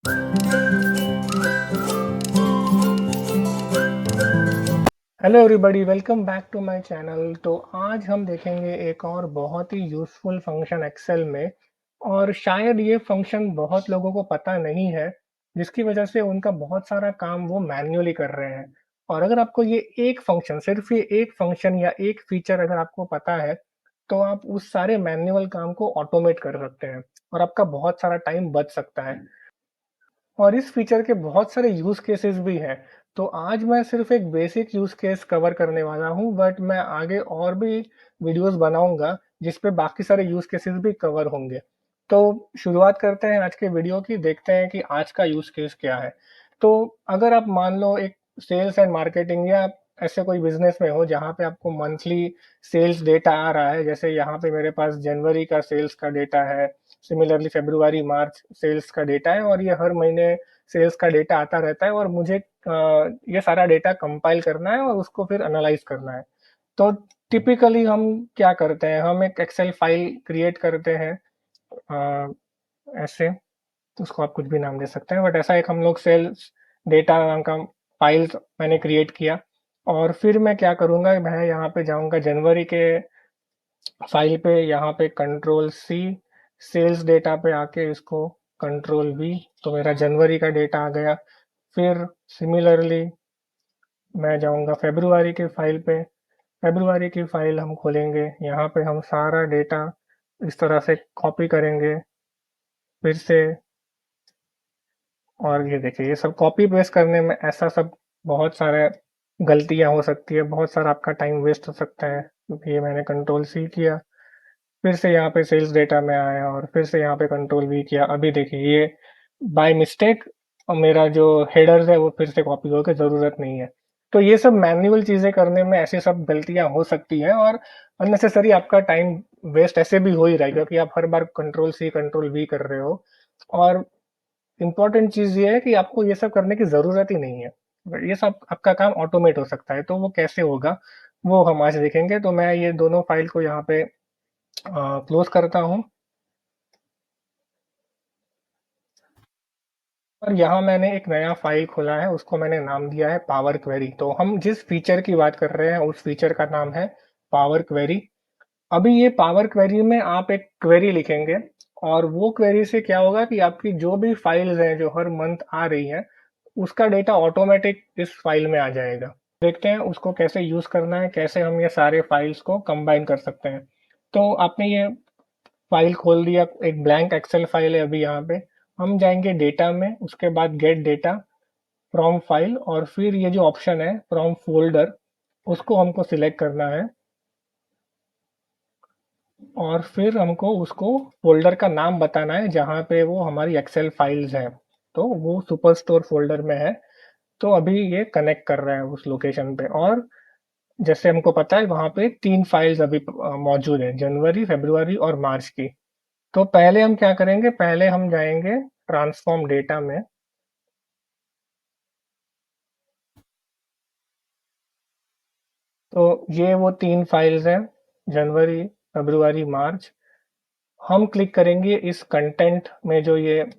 Hello everybody, welcome back to my channel. तो आज हम देखेंगे एक और बहुत ही यूज़फुल फंक्शन एक्सेल में, और शायद ये फंक्शन बहुत लोगों को पता नहीं है, जिसकी वजह से उनका बहुत सारा काम वो मैन्युअली कर रहे हैं। और अगर आपको ये एक फंक्शन, सिर्फ ये एक फंक्शन या एक फीचर अगर आपको पता है, तो आप उस सारे मैनुअल काम को ऑटोमेट कर सकते हैं और आपका बहुत सारा टाइम बच सकता है। और इस फीचर के बहुत सारे यूज़ केसेस भी हैं। तो आज मैं सिर्फ़ एक बेसिक यूज़ केस कवर करने वाला हूँ, बट मैं आगे और भी वीडियोज़ बनाऊँगा, जिस पे बाकी सारे यूज़ केसेस भी कवर होंगे। तो शुरुआत करते हैं आज के वीडियो की, देखते हैं कि आज का यूज़ केस क्या है। तो अगर आप मान लो एक सेल्स एंड मार्केटिंग या ऐसे कोई बिज़नेस में हो, जहाँ पे आपको मंथली सेल्स डेटा आ रहा है, जैसे यहाँ पे मेरे पास जनवरी का सेल्स का डेटा है, सिमिलरली फ़रवरी, मार्च सेल्स का डेटा है, और ये हर महीने सेल्स का डेटा आता रहता है, और मुझे ये सारा डेटा कंपाइल करना है और उसको फिर एनालाइज़ करना है। तो टिपिकली हम क्या करते हैं, हम एक एक्सेल फ़ाइल क्रिएट करते हैं, अ, ऐसे, उसको आप कुछ भी नाम दे सकते हैं, बट ऐसा एक हम लोग सेल्स डेटा नाम का फ़ाइल मैंने क्रिएट किया। और फिर मैं क्या करूँगा, मैं यहाँ पे जाऊँगा जनवरी के फाइल पे, यहाँ पे कंट्रोल सी, सेल्स डेटा पे आके इसको कंट्रोल वी, तो मेरा जनवरी का डेटा आ गया। फिर सिमिलरली मैं जाऊँगा फ़रवरी की फ़ाइल पे, फ़रवरी की फ़ाइल हम खोलेंगे, यहाँ पे हम सारा डेटा इस तरह से कॉपी करेंगे फिर से। और ये देखिए, ये सब कॉपी पेस्ट करने में ऐसा सब बहुत सारे गलतियाँ हो सकती है, बहुत सारा आपका टाइम वेस्ट हो सकता है, क्योंकि ये मैंने कंट्रोल सी किया, फिर से यहाँ पे सेल्स डेटा में आया और फिर से यहाँ पे कंट्रोल वी किया। अभी देखिए, ये बाय मिस्टेक और मेरा जो हेडर्स है वो फिर से कॉपी हो के, ज़रूरत नहीं है। तो ये सब मैनुअल चीज़ें करने में ऐसी सब गलतियाँ हो सकती हैं, और अननेसेसरी आपका टाइम वेस्ट ऐसे भी हो ही रहा है, क्योंकि आप हर बार कंट्रोल सी कंट्रोल वी कर रहे हो। और इम्पोर्टेंट चीज़ ये है कि आपको ये सब करने की ज़रूरत ही नहीं है। ये सब आपका काम ऑटोमेट हो सकता है, तो वो कैसे होगा, वो हम आज देखेंगे। तो मैं ये दोनों फाइल को यहाँ पे क्लोज करता हूँ, और यहाँ मैंने एक नया फाइल खोला है, उसको मैंने नाम दिया है पावर क्वेरी। तो हम जिस फीचर की बात कर रहे हैं, उस फीचर का नाम है पावर क्वेरी। अभी ये पावर क्वेरी में आप एक क्वेरी लिखेंगे, और वो क्वेरी से क्या होगा कि आपकी जो भी फाइल्स हैं जो हर मंथ आ रही हैं, उसका डेटा ऑटोमेटिक इस फाइल में आ जाएगा। देखते हैं उसको कैसे यूज़ करना है, कैसे हम ये सारे फाइल्स को कंबाइन कर सकते हैं। तो आपने ये फाइल खोल दिया, एक ब्लैंक एक्सेल फाइल है अभी यहाँ पे। हम जाएंगे डेटा में, उसके बाद गेट डेटा फ्रॉम फाइल, और फिर ये जो ऑप्शन है फ्रॉम फोल्डर, उसको हमको सिलेक्ट करना है, और फिर हमको उसको फ़ोल्डर का नाम बताना है जहाँ पे वो हमारी एक्सेल फाइल्स हैं। तो वो सुपरस्टोर फ़ोल्डर में है। तो अभी ये कनेक्ट कर रहा है उस लोकेशन पे, और जैसे हमको पता है वहाँ पे 3 फाइल्स अभी मौजूद हैं, जनवरी, फ़रवरी और मार्च की। तो पहले हम क्या करेंगे, पहले हम जाएँगे ट्रांसफ़ॉर्म डेटा में। तो ये वो 3 फाइल्स हैं, जनवरी, फ़रवरी, मार्च। हम क्लिक करेंगे इस कंटेंट में, जो ये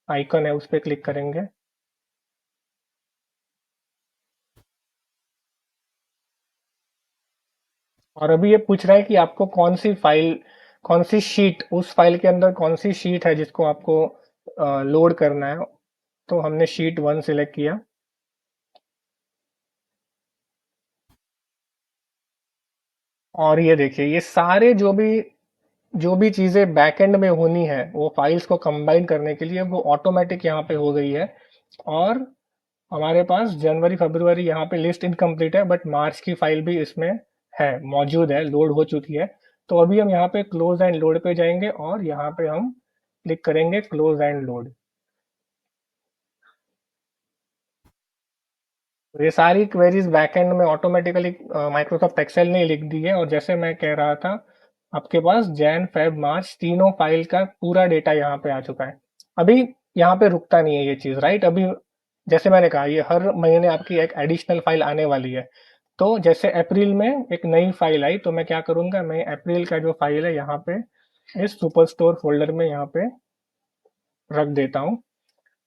आइकन है उस पे क्लिक करेंगे, और अभी ये पूछ रहा है कि आपको कौन सी फाइल, कौन सी शीट, उस फाइल के अंदर कौन सी शीट है जिसको आपको लोड करना है। तो हमने शीट 1 सिलेक्ट किया, और ये देखिए, ये सारे जो भी चीज़ें बैकएंड में होनी है, वो फाइल्स को कंबाइन करने के लिए, वो ऑटोमेटिक यहाँ पे हो गई है। और हमारे पास जनवरी, फरवरी यहाँ पे लिस्ट इनकम्प्लीट है, बट मार्च की फाइल भी इसमें है, मौजूद है, लोड हो चुकी है। तो अभी हम यहाँ पे क्लोज एंड लोड पे जाएंगे, और यहाँ पे हम क्लिक करेंगे क्लोज एंड लोड। तो ये सारी क्वेरीज बैकएंड में ऑटोमेटिकली माइक्रोसॉफ्ट एक्सेल ने लिख दी है, और जैसे मैं कह रहा था, आपके पास जैन, फेब, मार्च तीनों फाइल का पूरा डेटा यहाँ पे आ चुका है। अभी यहाँ पे रुकता नहीं है ये चीज़, राइट? अभी जैसे मैंने कहा, ये हर महीने आपकी एक एडिशनल फाइल आने वाली है। तो जैसे अप्रैल में एक नई फाइल आई, तो मैं क्या करूँगा, मैं अप्रैल का जो फाइल है यहाँ पे इस सुपरस्टोर फोल्डर में यहाँ पे रख देता हूँ।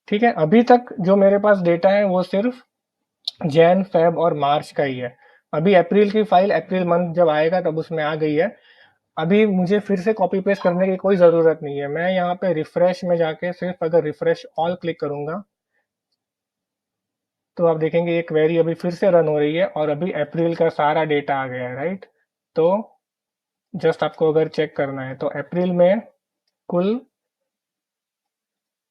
ठीक है, अभी तक जो मेरे पास डेटा है वो सिर्फ जैन, फेब और मार्च का ही है। अभी अप्रैल की फाइल अप्रैल मंथ जब आएगा तब उसमें आ गई है। अभी मुझे फिर से कॉपी पेस्ट करने की कोई ज़रूरत नहीं है। मैं यहाँ पे रिफ्रेश में जाके सिर्फ अगर रिफ्रेश ऑल क्लिक करूँगा तो आप देखेंगे ये क्वेरी अभी फिर से रन हो रही है और अभी अप्रैल का सारा डेटा आ गया है, राइट? तो जस्ट आपको अगर चेक करना है तो अप्रैल में कुल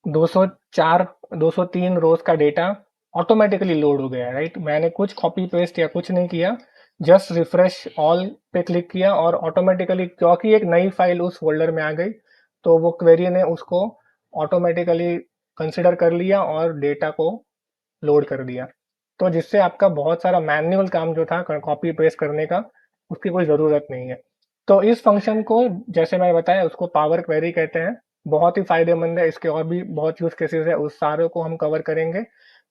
204 203 रोज का डेटा ऑटोमेटिकली लोड हो गया है, राइट? मैंने कुछ कॉपी पेस्ट या कुछ नहीं किया, जस्ट रिफ्रेश ऑल पे क्लिक किया और ऑटोमेटिकली, क्योंकि एक नई फाइल उस फोल्डर में आ गई, तो वो क्वेरी ने उसको ऑटोमेटिकली कंसिडर कर लिया और डेटा को लोड कर दिया। तो जिससे आपका बहुत सारा मैनुअल काम जो था कॉपी पेस्ट करने का, उसकी कोई ज़रूरत नहीं है। तो इस फंक्शन को, जैसे मैंने बताया, उसको पावर क्वेरी कहते हैं। बहुत ही फायदेमंद है, इसके और भी बहुत यूज केसेस है, उस सारे को हम कवर करेंगे।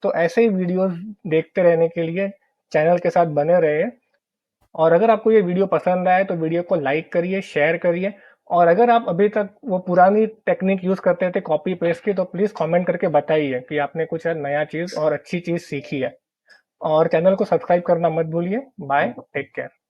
तो ऐसे ही वीडियोस देखते रहने के लिए चैनल के साथ बने रहे। और अगर आपको ये वीडियो पसंद आए तो वीडियो को लाइक करिए, शेयर करिए। और अगर आप अभी तक वो पुरानी टेक्निक यूज करते थे कॉपी पेस्ट की, तो प्लीज कमेंट करके बताइए कि आपने कुछ नया चीज और अच्छी चीज सीखी है। और चैनल को सब्सक्राइब करना मत भूलिए। Bye, take care.